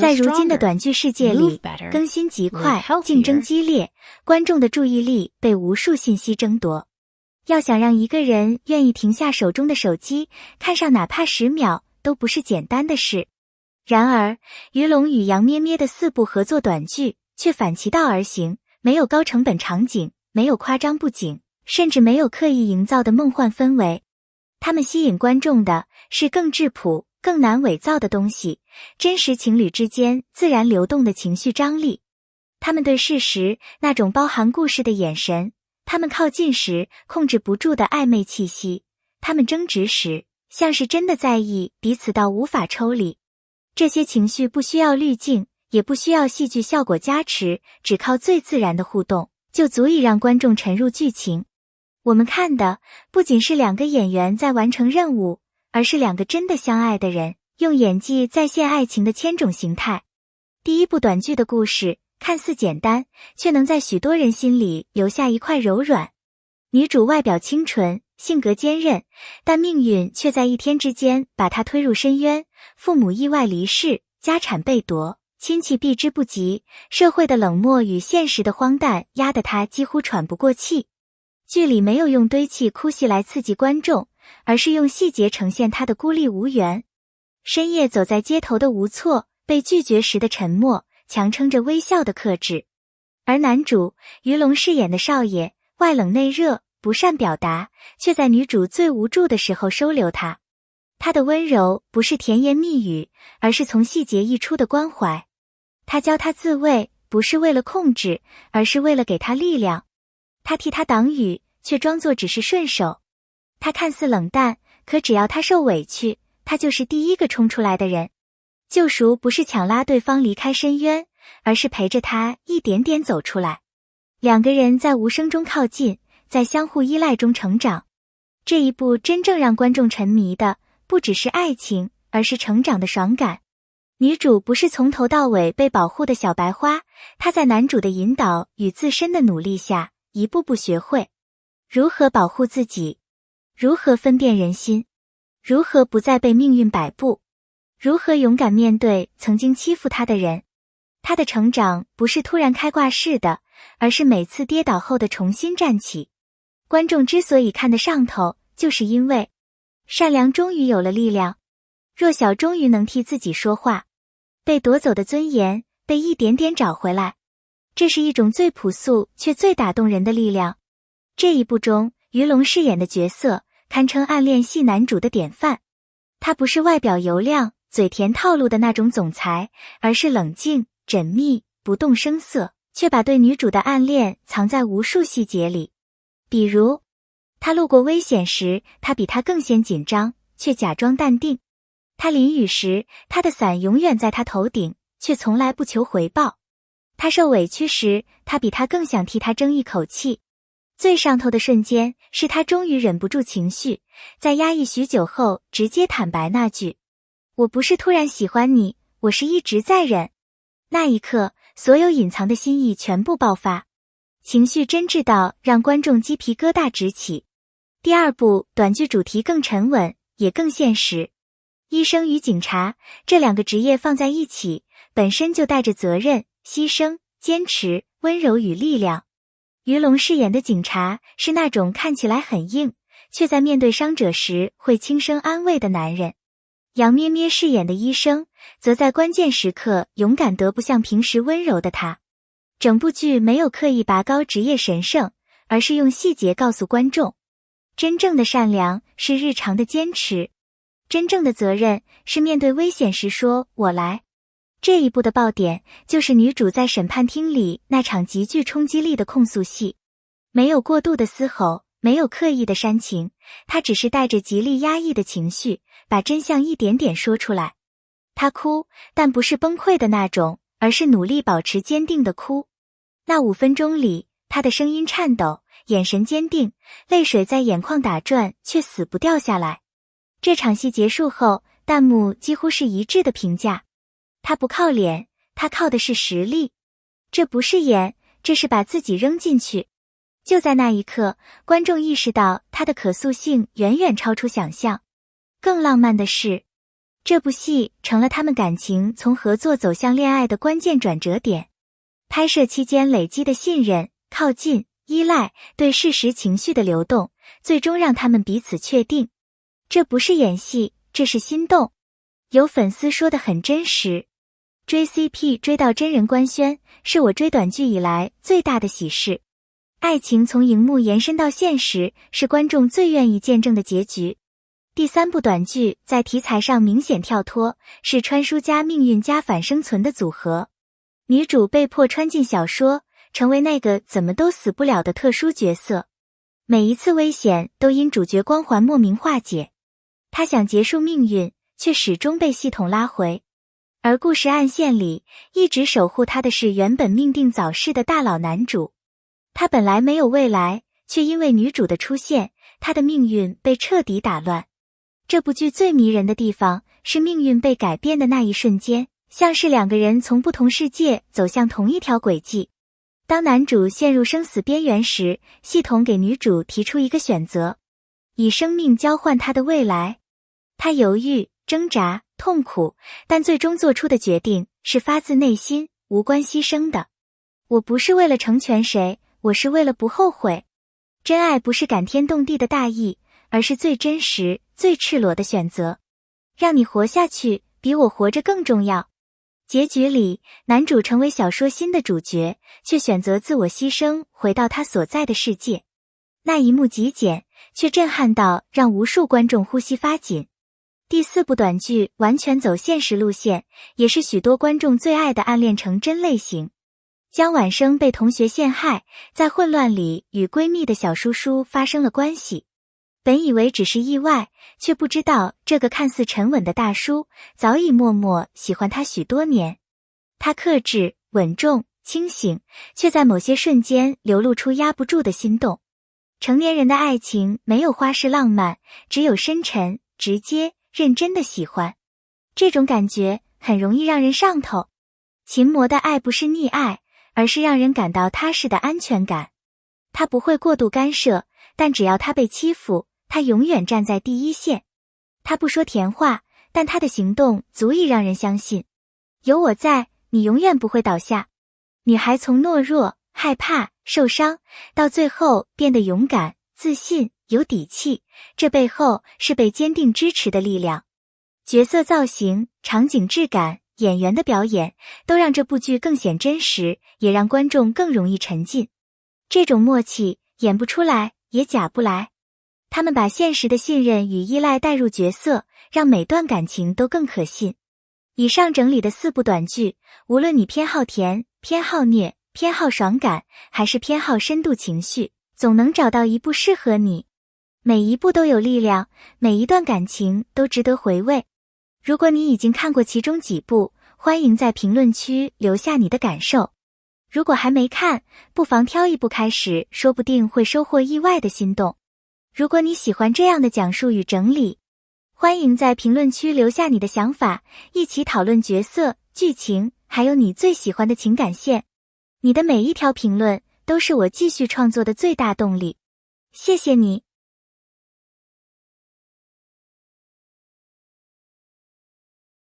在如今的短剧世界里，更新极快，竞争激烈，观众的注意力被无数信息争夺。要想让一个人愿意停下手中的手机，看上哪怕10秒，都不是简单的事。然而，于龙与杨咩咩的4部合作短剧却反其道而行，没有高成本场景，没有夸张布景，甚至没有刻意营造的梦幻氛围。他们吸引观众的是更质朴、更难伪造的东西，真实情侣之间自然流动的情绪张力。他们对事实那种包含故事的眼神，他们靠近时控制不住的暧昧气息，他们争执时像是真的在意彼此到无法抽离。这些情绪不需要滤镜，也不需要戏剧效果加持，只靠最自然的互动，就足以让观众沉入剧情。我们看的不仅是2个演员在完成任务，而是2个真的相爱的人，用演技再现爱情的千种形态。第1部短剧的故事看似简单，却能在许多人心里留下一块柔软。女主外表清纯，性格坚韧，但命运却在一天之间把她推入深渊，父母意外离世，家产被夺，亲戚避之不及，社会的冷漠与现实的荒诞压得她几乎喘不过气。剧里没有用堆砌哭戏来刺激观众，而是用细节呈现她的孤立无援。深夜走在街头的无措，被拒绝时的沉默，强撑着微笑的克制。而男主于龙饰演的少爷，外冷内热，不善表达，却在女主最无助的时候收留她。他的温柔不是甜言蜜语，而是从细节溢出的关怀。他教她自卫，不是为了控制，而是为了给她力量。他替她挡雨，却装作只是顺手。他看似冷淡，可只要他受委屈，他就是第一个冲出来的人。救赎不是强拉对方离开深渊，而是陪着他一点点走出来。2个人在无声中靠近，在相互依赖中成长。这一部真正让观众沉迷的，不只是爱情，而是成长的爽感。女主不是从头到尾被保护的小白花，她在男主的引导与自身的努力下，一步步学会如何保护自己，如何分辨人心，如何不再被命运摆布，如何勇敢面对曾经欺负她的人。她的成长不是突然开挂式的，而是每次跌倒后的重新站起。观众之所以看得上头，就是因为善良终于有了力量，弱小终于能替自己说话，被夺走的尊严被一点点找回来。这是一种最朴素却最打动人的力量。这一部中，于龙饰演的角色堪称暗恋系男主的典范。他不是外表油亮、嘴甜套路的那种总裁，而是冷静、缜密、不动声色，却把对女主的暗恋藏在无数细节里。比如，他路过危险时，他比他更先紧张，却假装淡定。他淋雨时，他的伞永远在他头顶，却从来不求回报。他受委屈时，他比他更想替他争一口气。最上头的瞬间，是他终于忍不住情绪，在压抑许久后直接坦白那句：我不是突然喜欢你，我是一直在忍。那一刻，所有隐藏的心意全部爆发，情绪真挚到让观众鸡皮疙瘩直起。第2部短剧主题更沉稳，也更现实。医生与警察这2个职业放在一起，本身就带着责任、牺牲、坚持、温柔与力量。于龙饰演的警察是那种看起来很硬，却在面对伤者时会轻声安慰的男人。杨咩咩饰演的医生，则在关键时刻勇敢得不像平时温柔的他。整部剧没有刻意拔高职业神圣，而是用细节告诉观众，真正的善良是日常的坚持，真正的责任是面对危险时说我来。这一部的爆点就是女主在审判厅里那场极具冲击力的控诉戏，没有过度的嘶吼，没有刻意的煽情，她只是带着极力压抑的情绪，把真相一点点说出来。她哭，但不是崩溃的那种，而是努力保持坚定的哭。那5分钟里，她的声音颤抖，眼神坚定，泪水在眼眶打转，却死不掉下来。这场戏结束后，弹幕几乎是一致的评价。他不靠脸，他靠的是实力。这不是演，这是把自己扔进去。就在那一刻，观众意识到他的可塑性远远超出想象。更浪漫的是，这部戏成了他们感情从合作走向恋爱的关键转折点。拍摄期间累积的信任、靠近、依赖、对事实情绪的流动，最终让他们彼此确定。这不是演戏，这是心动。有粉丝说得很真实，追 CP 追到真人官宣，是我追短剧以来最大的喜事。爱情从荧幕延伸到现实，是观众最愿意见证的结局。第3部短剧在题材上明显跳脱，是穿书加命运加反生存的组合。女主被迫穿进小说，成为那个怎么都死不了的特殊角色。每一次危险都因主角光环莫名化解。她想结束命运，却始终被系统拉回。而故事暗线里，一直守护她的是原本命定早逝的大佬男主。他本来没有未来，却因为女主的出现，他的命运被彻底打乱。这部剧最迷人的地方，是命运被改变的那一瞬间，像是2个人从不同世界走向同一条轨迹。当男主陷入生死边缘时，系统给女主提出一个选择，以生命交换她的未来。她犹豫、挣扎、痛苦，但最终做出的决定是发自内心、无关牺牲的。我不是为了成全谁，我是为了不后悔。真爱不是感天动地的大义，而是最真实、最赤裸的选择。让你活下去，比我活着更重要。结局里，男主成为小说新的主角，却选择自我牺牲，回到他所在的世界。那一幕极简，却震撼到让无数观众呼吸发紧。第4部短剧完全走现实路线，也是许多观众最爱的暗恋成真类型。江晚生被同学陷害，在混乱里与闺蜜的小叔叔发生了关系。本以为只是意外，却不知道这个看似沉稳的大叔早已默默喜欢她许多年。他克制、稳重、清醒，却在某些瞬间流露出压不住的心动。成年人的爱情没有花式浪漫，只有深沉、直接、认真的喜欢。这种感觉很容易让人上头。秦魔的爱不是溺爱，而是让人感到踏实的安全感。他不会过度干涉，但只要他被欺负，他永远站在第一线。他不说甜话，但他的行动足以让人相信。有我在，你永远不会倒下。女孩从懦弱、害怕、受伤，到最后变得勇敢、自信、有底气，这背后是被坚定支持的力量。角色造型、场景质感、演员的表演，都让这部剧更显真实，也让观众更容易沉浸。这种默契，演不出来，也假不来。他们把现实的信任与依赖带入角色，让每段感情都更可信。以上整理的4部短剧，无论你偏好甜、偏好虐、偏好爽感，还是偏好深度情绪，总能找到一部适合你。每一部都有力量，每一段感情都值得回味。如果你已经看过其中几部，欢迎在评论区留下你的感受。如果还没看，不妨挑一部开始，说不定会收获意外的心动。如果你喜欢这样的讲述与整理，欢迎在评论区留下你的想法，一起讨论角色、剧情，还有你最喜欢的情感线。你的每一条评论都是我继续创作的最大动力。谢谢你。